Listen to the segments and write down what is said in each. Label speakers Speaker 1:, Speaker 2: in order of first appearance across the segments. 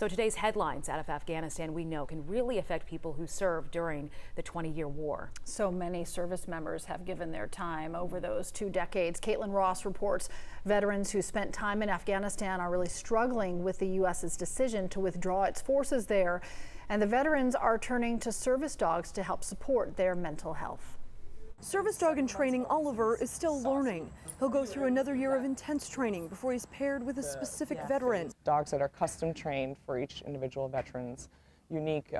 Speaker 1: So today's headlines out of Afghanistan, we know, can really affect people who served during the 20-year war.
Speaker 2: So many service members have given their time over those 2 decades. Caitlin Ross reports veterans who spent time in Afghanistan are really struggling with the U.S.'s decision to withdraw its forces there. And the veterans are turning to service dogs to help support their mental health.
Speaker 3: Service dog in training Oliver is still learning. He'll go through another year of intense training before he's paired with a specific veteran.
Speaker 4: Dogs that are custom trained for each individual veteran's unique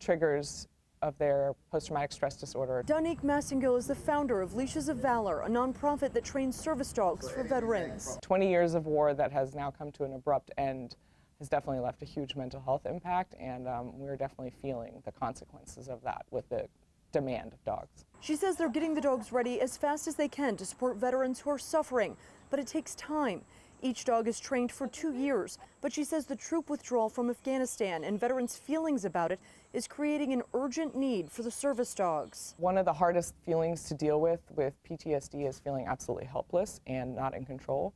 Speaker 4: triggers of their post-traumatic stress disorder.
Speaker 3: Donique Massengill is the founder of Leashes of Valor, a nonprofit that trains service dogs for veterans.
Speaker 4: 20 years of war that has now come to an abrupt end has definitely left a huge mental health impact, and we're definitely feeling the consequences of that with the demand of dogs.
Speaker 3: She says they're getting the dogs ready as fast as they can to support veterans who are suffering, but it takes time. Each dog is trained for 2 years, but she says the troop withdrawal from Afghanistan and veterans' feelings about it is creating an urgent need for the service dogs.
Speaker 4: One of the hardest feelings to deal with PTSD is feeling absolutely helpless and not in control.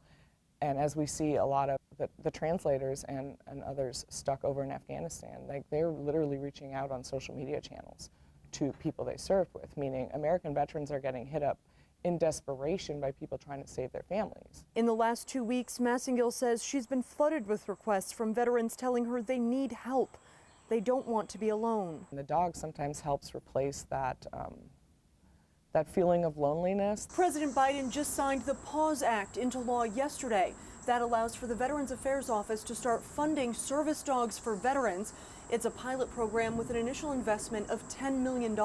Speaker 4: And as we see a lot of the translators and others stuck over in Afghanistan, like they're literally reaching out on social media channels to people they served with, meaning American veterans are getting hit up in desperation by people trying to save their families.
Speaker 3: In the last 2 weeks, Massengill says she's been flooded with requests from veterans telling her they need help. They don't want to be alone.
Speaker 4: And the dog sometimes helps replace that that feeling of loneliness.
Speaker 3: President Biden just signed the PAUSE Act into law yesterday. That allows for the Veterans Affairs Office to start funding service dogs for veterans. It's a pilot program with an initial investment of $10 million.